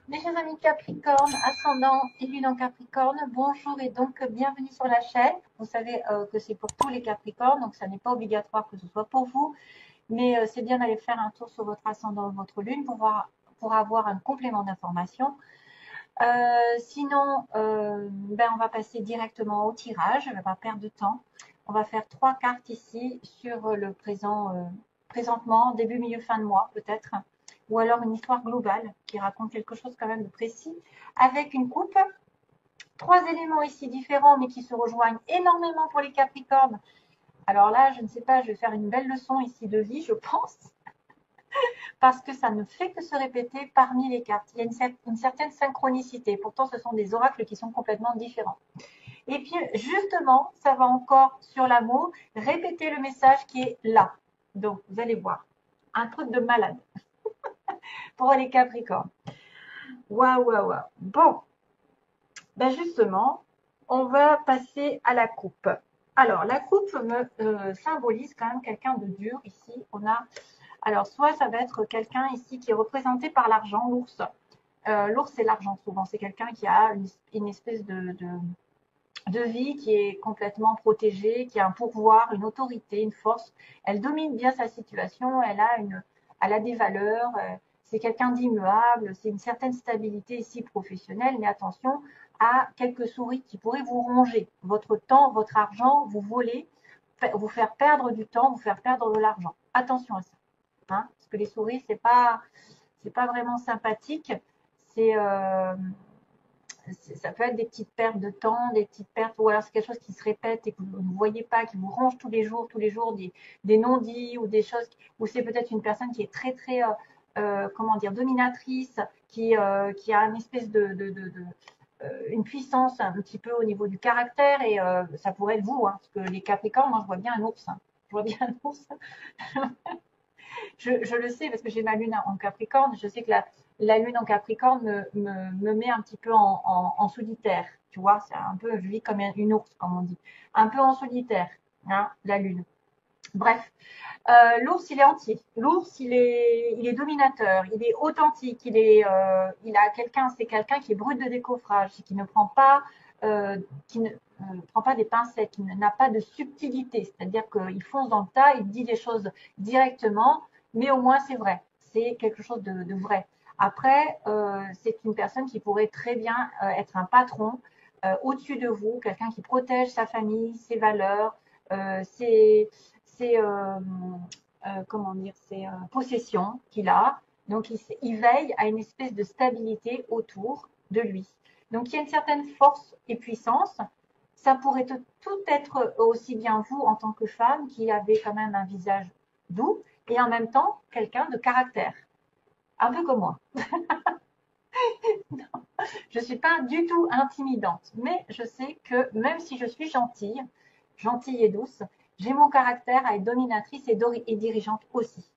Mes chers amis Capricorne, ascendant et lune en Capricorne, bonjour et donc bienvenue sur la chaîne. Vous savez que c'est pour tous les Capricornes, donc ça n'est pas obligatoire que ce soit pour vous, mais c'est bien d'aller faire un tour sur votre ascendant ou votre lune pour avoir un complément d'information. Sinon, on va passer directement au tirage, on va pas perdre de temps. On va faire 3 cartes ici sur le présentement, début, milieu, fin de mois peut-être, ou alors une histoire globale qui raconte quelque chose quand même de précis, avec une coupe. 3 éléments ici différents, mais qui se rejoignent énormément pour les Capricornes. Alors là, je ne sais pas, je vais faire une belle leçon ici de vie, je pense, parce que ça ne fait que se répéter parmi les cartes. Il y a une certaine synchronicité. Pourtant, ce sont des oracles qui sont complètement différents. Et puis, justement, ça va encore sur l'amour, répéter le message qui est là. Donc, vous allez voir, un truc de malade pour les Capricornes. Waouh, waouh, waouh. Bon, justement, on va passer à la coupe. Alors, la coupe me symbolise quand même quelqu'un de dur. Ici, alors, soit ça va être quelqu'un ici qui est représenté par l'argent, l'ours. L'ours, c'est l'argent souvent. C'est quelqu'un qui a une espèce de vie qui est complètement protégée, qui a un pouvoir, une autorité, une force. Elle domine bien sa situation, elle a des valeurs, c'est quelqu'un d'immuable, c'est une certaine stabilité ici professionnelle, mais attention à quelques souris qui pourraient vous ronger votre temps, votre argent, vous voler, vous faire perdre du temps, vous faire perdre de l'argent. Attention à ça, hein, parce que les souris, c'est pas vraiment sympathique. C'est ça peut être des petites pertes de temps, des petites pertes, ou alors c'est quelque chose qui se répète et que vous ne voyez pas, qui vous ronge tous les jours des non-dits ou des choses, ou c'est peut-être une personne qui est très, très, comment dire, dominatrice, qui a une espèce une puissance un petit peu au niveau du caractère, et ça pourrait être vous, hein, parce que les Capricornes, moi je vois bien un ours, hein. Je vois bien un ours. Je le sais parce que j'ai ma lune en Capricorne. Je sais que la lune en Capricorne me met un petit peu en solitaire. Tu vois, c'est un peu, je vis comme une ours, comme on dit. Un peu en solitaire, hein, la lune. Bref, l'ours, il est entier. L'ours, il est dominateur, il est authentique, c'est quelqu'un qui est brut de décoffrage, qui ne prend pas, qui ne prend pas des pincettes, qui n'a pas de subtilité. C'est-à-dire qu'il fonce dans le tas, il dit des choses directement, mais au moins c'est vrai. C'est quelque chose de vrai. Après, c'est une personne qui pourrait très bien être un patron au-dessus de vous, quelqu'un qui protège sa famille, ses valeurs, ses, comment dire, ses possessions qu'il a. Donc, il veille à une espèce de stabilité autour de lui. Donc, il y a une certaine force et puissance. Ça pourrait tout être aussi bien vous en tant que femme qui avez quand même un visage doux et en même temps quelqu'un de caractère. Un peu comme moi. Je ne suis pas du tout intimidante, mais je sais que même si je suis gentille et douce, j'ai mon caractère à être dominatrice et dirigeante aussi.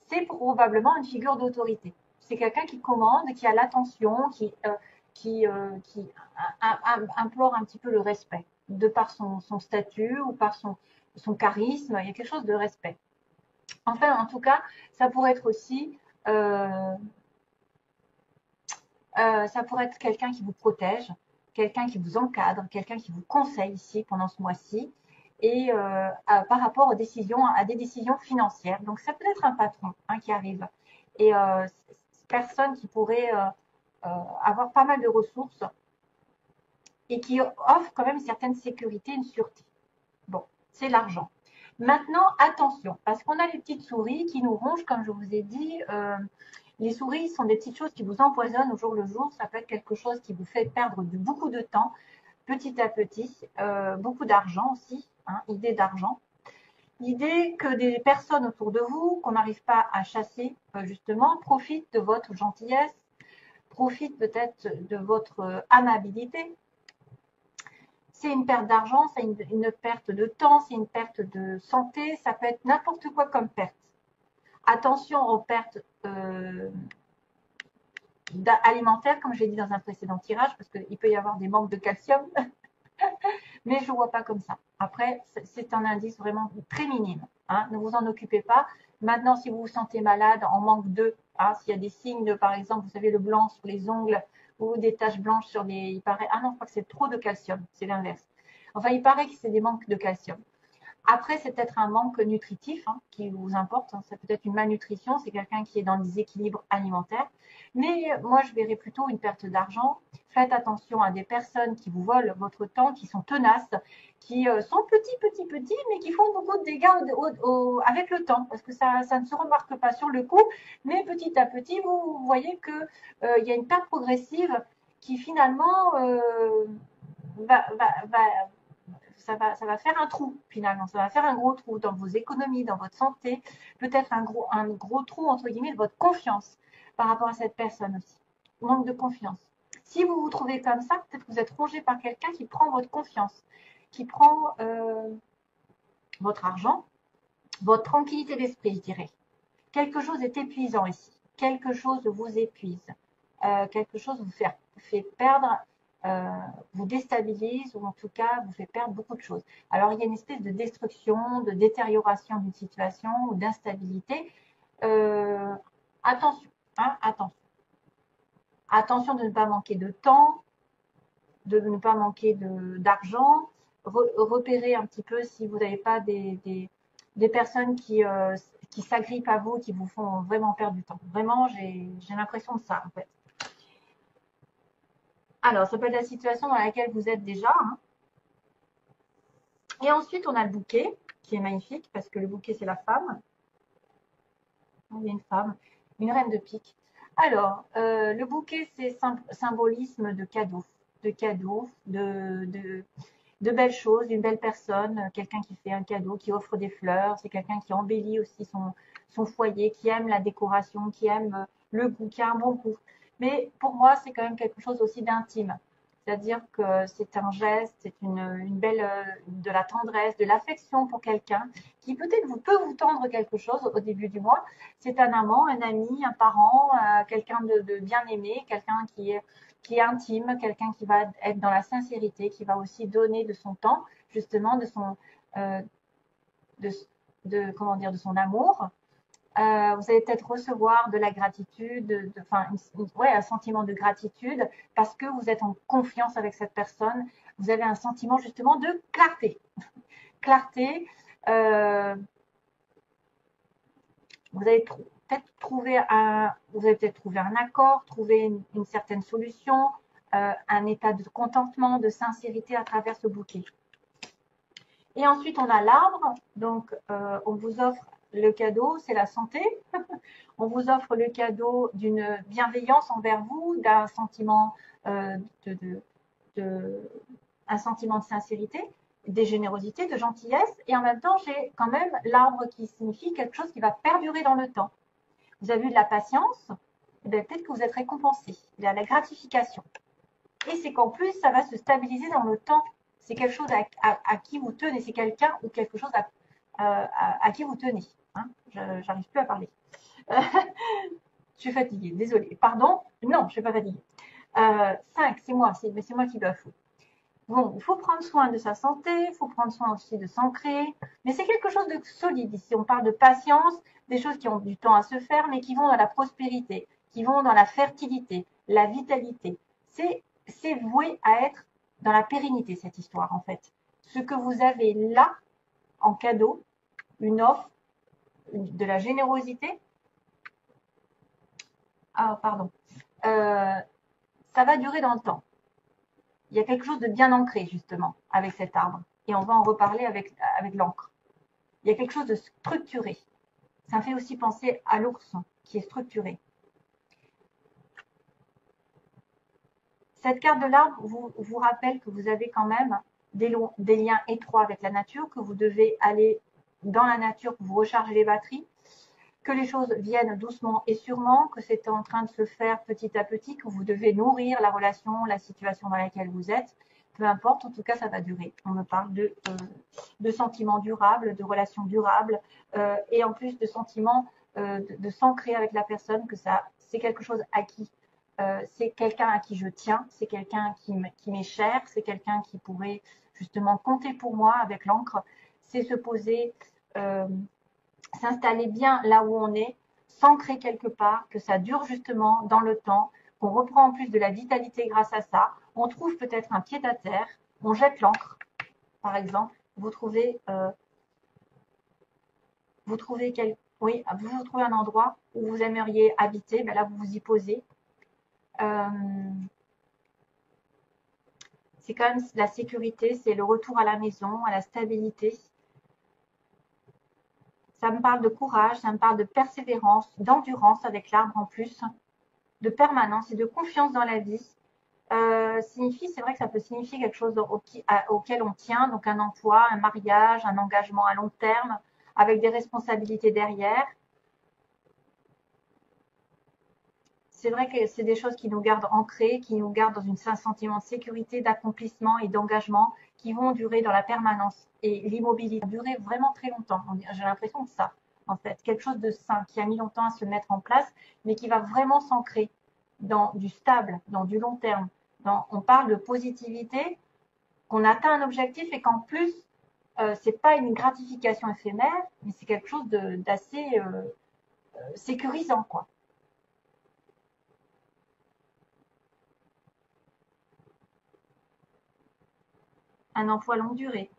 C'est probablement une figure d'autorité. C'est quelqu'un qui commande, qui a l'attention, qui implore un petit peu le respect, de par son statut ou par son charisme. Il y a quelque chose de respect. Enfin, en tout cas, ça pourrait être aussi ça pourrait être quelqu'un qui vous protège, quelqu'un qui vous encadre, quelqu'un qui vous conseille ici pendant ce mois-ci, et par rapport à des décisions financières. Donc ça peut être un patron, hein, qui arrive, et personne qui pourrait avoir pas mal de ressources et qui offre quand même une certaine sécurité, une sûreté. Bon, c'est l'argent. Maintenant, attention, parce qu'on a les petites souris qui nous rongent, comme je vous ai dit. Les souris sont des petites choses qui vous empoisonnent au jour le jour. Ça peut être quelque chose qui vous fait perdre beaucoup de temps, petit à petit, beaucoup d'argent aussi, hein, idée d'argent. L'idée que des personnes autour de vous, qu'on n'arrive pas à chasser, justement, profitent de votre gentillesse, profitent peut-être de votre amabilité. C'est une perte d'argent, c'est une perte de temps, c'est une perte de santé, ça peut être n'importe quoi comme perte. Attention aux pertes alimentaires, comme j'ai dit dans un précédent tirage, parce qu'il peut y avoir des manques de calcium, mais je ne vois pas comme ça. Après, c'est un indice vraiment très minime, hein, ne vous en occupez pas. Maintenant, si vous vous sentez malade, en manque d'eux, Hein. S'il y a des signes, par exemple, vous savez, le blanc sur les ongles ou des taches blanches sur les... Il paraît... Ah non, je crois que c'est trop de calcium, c'est l'inverse. Enfin, il paraît que c'est des manques de calcium. Après, c'est peut-être un manque nutritif hein, qui vous importe. Hein. C'est peut-être une malnutrition. C'est quelqu'un qui est dans le déséquilibre alimentaire. Mais moi, je verrais plutôt une perte d'argent. Faites attention à des personnes qui vous volent votre temps, qui sont tenaces, qui sont petits, mais qui font beaucoup de dégâts avec le temps. Parce que ça ne se remarque pas sur le coup. Mais petit à petit, vous voyez qu'il y a une perte progressive qui finalement va ça va faire un trou finalement, ça va faire un gros trou dans vos économies, dans votre santé, peut-être un gros trou entre guillemets de votre confiance par rapport à cette personne aussi. Manque de confiance. Si vous vous trouvez comme ça, peut-être que vous êtes rongé par quelqu'un qui prend votre confiance, qui prend votre argent, votre tranquillité d'esprit, je dirais. Quelque chose est épuisant ici. Quelque chose vous épuise. Quelque chose vous fait perdre, vous déstabilise ou en tout cas vous fait perdre beaucoup de choses. Alors il y a une espèce de destruction, de détérioration d'une situation ou d'instabilité. Attention, hein, attention. Attention de ne pas manquer de temps, de ne pas manquer d'argent. Repérez un petit peu si vous n'avez pas des personnes qui s'agrippent à vous, qui vous font vraiment perdre du temps. Vraiment, j'ai l'impression de ça en fait. Alors, ça peut être la situation dans laquelle vous êtes déjà. Hein. Et ensuite, on a le bouquet, qui est magnifique, parce que le bouquet, c'est la femme. Il y a une femme, une reine de pique. Alors, le bouquet, c'est symbolisme de cadeaux, de belles choses, d'une belle personne, quelqu'un qui fait un cadeau, qui offre des fleurs, c'est quelqu'un qui embellit aussi son foyer, qui aime la décoration, qui aime le goût, qui a un bon goût. Mais pour moi, c'est quand même quelque chose aussi d'intime. C'est-à-dire que c'est un geste, c'est une belle, de la tendresse, de l'affection pour quelqu'un qui peut-être peut vous tendre quelque chose au début du mois. C'est un amant, un ami, un parent, quelqu'un de bien aimé, quelqu'un qui est intime, quelqu'un qui va être dans la sincérité, qui va aussi donner de son temps, justement, euh, comment dire, de son amour. Vous allez peut-être recevoir de la gratitude, enfin, ouais, un sentiment de gratitude parce que vous êtes en confiance avec cette personne. Vous avez un sentiment justement de clarté. Clarté. Vous allez peut-être trouver un accord, trouver une certaine solution, un état de contentement, de sincérité à travers ce bouquet. Et ensuite, on a l'arbre. Donc, on vous offre le cadeau, c'est la santé. On vous offre le cadeau d'une bienveillance envers vous, d'un sentiment, un sentiment de sincérité, des générosités, de gentillesse. Et en même temps, j'ai quand même l'arbre qui signifie quelque chose qui va perdurer dans le temps. Vous avez eu de la patience, et bien peut-être que vous êtes récompensé. Il y a la gratification. Et c'est qu'en plus, ça va se stabiliser dans le temps. C'est quelque chose à qui vous tenez. C'est quelqu'un ou quelque chose à qui vous tenez. Hein, j'arrive plus à parler. Je suis fatiguée, désolée. Pardon? Non, je ne suis pas fatiguée. 5, c'est moi qui dois fou. Bon, il faut prendre soin de sa santé, il faut prendre soin aussi de s'ancrer, mais c'est quelque chose de solide ici. On parle de patience, des choses qui ont du temps à se faire, mais qui vont dans la prospérité, qui vont dans la fertilité, la vitalité. C'est voué à être dans la pérennité, cette histoire, en fait. Ce que vous avez là, en cadeau, une offre, de la générosité, pardon, ça va durer dans le temps. Il y a quelque chose de bien ancré, justement, avec cet arbre. Et on va en reparler avec l'encre. Il y a quelque chose de structuré. Ça me fait aussi penser à l'ours, qui est structuré. Cette carte de l'arbre vous rappelle que vous avez quand même des liens étroits avec la nature, que vous devez aller dans la nature pour vous recharger les batteries, que les choses viennent doucement et sûrement, que c'est en train de se faire petit à petit, que vous devez nourrir la relation, la situation dans laquelle vous êtes. Peu importe, en tout cas, ça va durer. On me parle de sentiments durables, de relations durables, et en plus de sentiments de s'ancrer avec la personne, que ça, c'est quelque chose acquis. C'est quelqu'un à qui je tiens, c'est quelqu'un qui m'est cher, c'est quelqu'un qui pourrait justement compter pour moi avec l'encre. C'est se poser, s'installer bien là où on est, s'ancrer quelque part, que ça dure justement dans le temps, qu'on reprend en plus de la vitalité grâce à ça. On trouve peut-être un pied-à-terre, on jette l'ancre, par exemple. Vous trouvez oui, vous trouvez un endroit où vous aimeriez habiter, ben là vous vous y posez. C'est quand même la sécurité, c'est le retour à la maison, à la stabilité. Ça me parle de courage, ça me parle de persévérance, d'endurance avec l'arbre en plus, de permanence et de confiance dans la vie. C'est vrai que ça peut signifier quelque chose auquel on tient, donc un emploi, un mariage, un engagement à long terme, avec des responsabilités derrière. C'est vrai que c'est des choses qui nous gardent ancrés, qui nous gardent dans un sentiment de sécurité, d'accomplissement et d'engagement qui vont durer dans la permanence et l'immobilité durer vraiment très longtemps. J'ai l'impression de ça, en fait, quelque chose de sain qui a mis longtemps à se mettre en place, mais qui va vraiment s'ancrer dans du stable, dans du long terme. On parle de positivité, qu'on atteint un objectif et qu'en plus, c'est pas une gratification éphémère, mais c'est quelque chose d'assez sécurisant, quoi. Un emploi longue durée,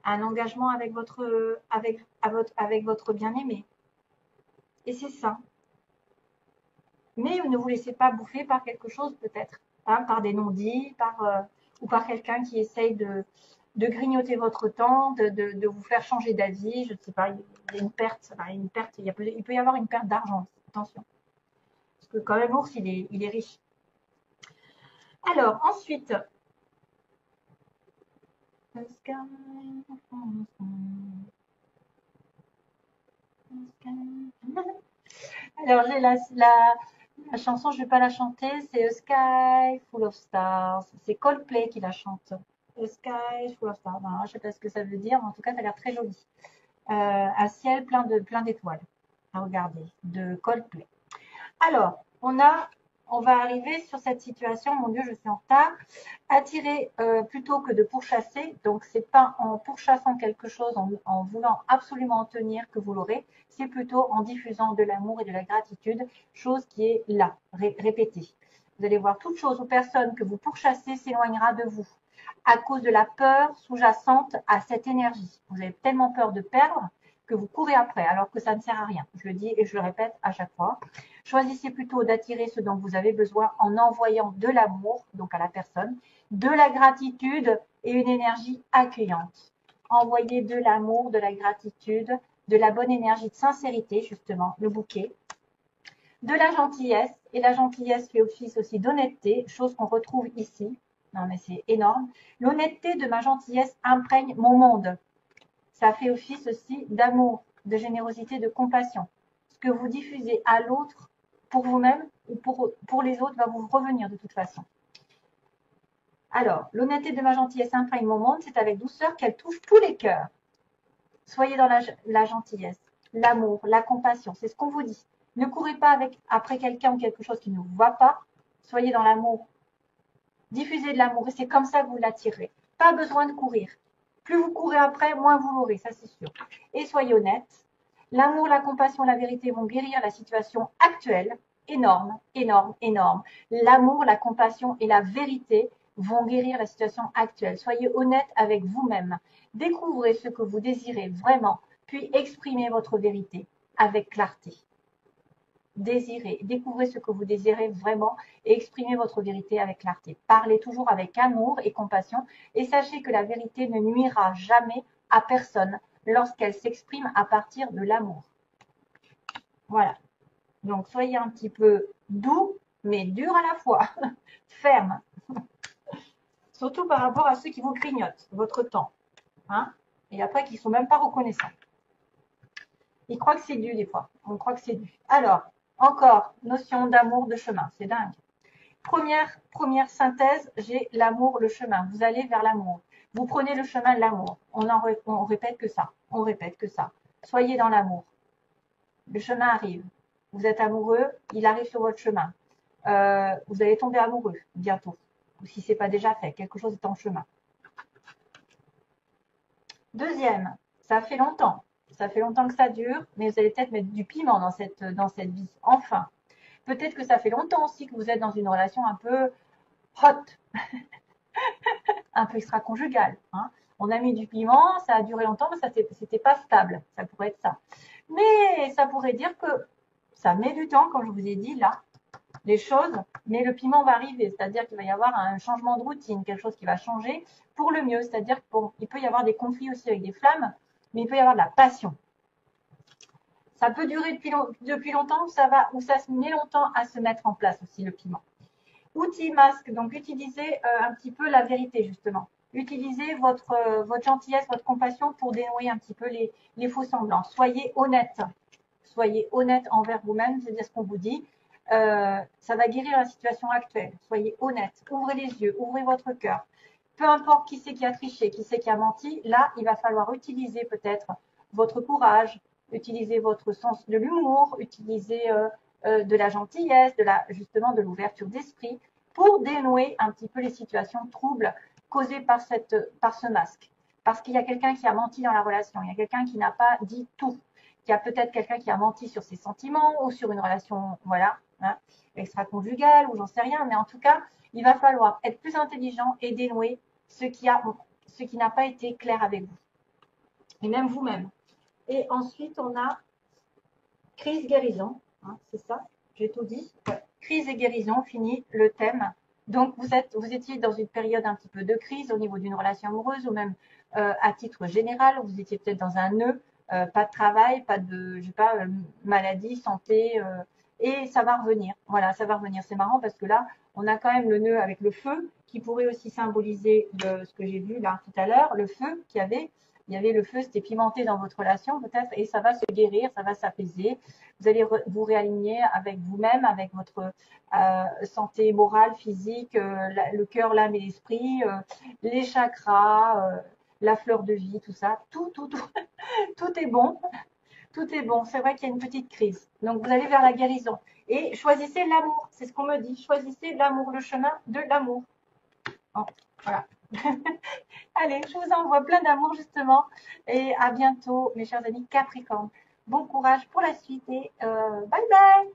un engagement avec votre bien-aimé. Et c'est ça. Mais ne vous laissez pas bouffer par quelque chose peut-être, hein, par des non-dits, ou par quelqu'un qui essaye de grignoter votre temps, de vous faire changer d'avis. Je ne sais pas, il y a une perte, il peut y avoir une perte d'argent. Attention, parce que quand même l'ours, il est riche. Alors ensuite, alors j'ai la chanson, je ne vais pas la chanter, c'est A Sky Full of Stars. C'est Coldplay qui la chante. A Sky Full of Stars. Non, je ne sais pas ce que ça veut dire, mais en tout cas, ça a l'air très joli. Un ciel plein d'étoiles à regarder, de Coldplay. Alors, on va arriver sur cette situation. Mon Dieu, je suis en retard. Attirer plutôt que de pourchasser. Donc, c'est pas en pourchassant quelque chose, en voulant absolument en tenir que vous l'aurez. C'est plutôt en diffusant de l'amour et de la gratitude, chose qui est là, répétée. Vous allez voir, toute chose ou personne que vous pourchassez s'éloignera de vous à cause de la peur sous-jacente à cette énergie. Vous avez tellement peur de perdre que vous courez après, alors que ça ne sert à rien. Je le dis et je le répète à chaque fois. Choisissez plutôt d'attirer ce dont vous avez besoin en envoyant de l'amour, donc à la personne, de la gratitude et une énergie accueillante. Envoyez de l'amour, de la gratitude, de la bonne énergie de sincérité, justement, le bouquet, de la gentillesse, et la gentillesse fait office aussi d'honnêteté, chose qu'on retrouve ici. Non mais c'est énorme. L'honnêteté de ma gentillesse imprègne mon monde. Ça fait office aussi d'amour, de générosité, de compassion. Ce que vous diffusez à l'autre, pour vous-même ou pour les autres, va vous revenir de toute façon. Alors, l'honnêteté de ma gentillesse imprègne mon monde, c'est avec douceur qu'elle touche tous les cœurs. Soyez dans la gentillesse, l'amour, la compassion, c'est ce qu'on vous dit. Ne courez pas après quelqu'un ou quelque chose qui ne vous va pas. Soyez dans l'amour. Diffusez de l'amour et c'est comme ça que vous l'attirez. Pas besoin de courir. Plus vous courez après, moins vous l'aurez, ça c'est sûr. Et soyez honnête. L'amour, la compassion, la vérité vont guérir la situation actuelle. Énorme, énorme, énorme. L'amour, la compassion et la vérité vont guérir la situation actuelle. Soyez honnête avec vous-même. Découvrez ce que vous désirez vraiment, puis exprimez votre vérité avec clarté. Découvrez ce que vous désirez vraiment et exprimez votre vérité avec clarté. Parlez toujours avec amour et compassion et sachez que la vérité ne nuira jamais à personne lorsqu'elle s'exprime à partir de l'amour. Voilà. Donc, soyez un petit peu doux, mais dur à la fois. Ferme. Surtout par rapport à ceux qui vous grignotent votre temps. Hein, et après, qui ne sont même pas reconnaissants. Ils croient que c'est dû des fois. On croit que c'est dû. Alors, encore, notion d'amour, de chemin. C'est dingue. Première synthèse, j'ai l'amour, le chemin. Vous allez vers l'amour. Vous prenez le chemin de l'amour. On répète que ça. On répète que ça. Soyez dans l'amour. Le chemin arrive. Vous êtes amoureux, il arrive sur votre chemin. Vous allez tomber amoureux bientôt. Ou si ce n'est pas déjà fait, quelque chose est en chemin. Deuxième, ça fait longtemps. Ça fait longtemps que ça dure, mais vous allez peut-être mettre du piment dans cette vie. Enfin, peut-être que ça fait longtemps aussi que vous êtes dans une relation un peu hot, un peu extra-conjugale. Hein. On a mis du piment, ça a duré longtemps, mais ça c'était pas stable. Ça pourrait être ça. Mais ça pourrait dire que ça met du temps, comme je vous ai dit là, les choses, mais le piment va arriver. C'est-à-dire qu'il va y avoir un changement de routine, quelque chose qui va changer pour le mieux. C'est-à-dire qu'il peut y avoir des conflits aussi avec des flammes, mais il peut y avoir de la passion. Ça peut durer depuis longtemps ou ça se met longtemps à se mettre en place aussi, le piment. Outil masque, donc utilisez un petit peu la vérité justement. Utilisez votre gentillesse, votre compassion pour dénouer un petit peu les faux semblants. Soyez honnête. Soyez honnête envers vous-même, c'est-à-dire ce qu'on vous dit. Ça va guérir la situation actuelle. Soyez honnête. Ouvrez les yeux, ouvrez votre cœur. Peu importe qui c'est qui a triché, qui c'est qui a menti, là, il va falloir utiliser peut-être votre courage, utiliser votre sens de l'humour, utiliser de la gentillesse, justement de l'ouverture d'esprit pour dénouer un petit peu les situations troubles causées par ce masque. Parce qu'il y a quelqu'un qui a menti dans la relation, il y a quelqu'un qui n'a pas dit tout, il y a peut-être quelqu'un qui a menti sur ses sentiments ou sur une relation, voilà, hein, extra-conjugale ou j'en sais rien, mais en tout cas, il va falloir être plus intelligent et dénouer ce qui n'a pas été clair avec vous. Et même vous-même. Et ensuite, on a crise guérison, hein, c'est ça, j'ai tout dit. Ouais. Crise et guérison, fini le thème. Donc, vous étiez dans une période un petit peu de crise au niveau d'une relation amoureuse ou même à titre général, vous étiez peut-être dans un nœud, pas de travail, pas de, je sais pas, maladie, santé, et ça va revenir. Voilà, ça va revenir. C'est marrant parce que là, on a quand même le nœud avec le feu qui pourrait aussi symboliser ce que j'ai vu là tout à l'heure, le feu qu'il y avait. Il y avait le feu, c'était pimenté dans votre relation peut-être, et ça va se guérir, ça va s'apaiser. Vous allez vous réaligner avec vous-même, avec votre santé morale, physique, le cœur, l'âme et l'esprit, les chakras, la fleur de vie, tout ça. Tout tout est bon. Tout est bon. C'est vrai qu'il y a une petite crise. Donc, vous allez vers la guérison. Et choisissez l'amour. C'est ce qu'on me dit. Choisissez l'amour, le chemin de l'amour. Bon, voilà. Allez, je vous envoie plein d'amour justement. Et à bientôt, mes chers amis Capricorne. Bon courage pour la suite et bye bye.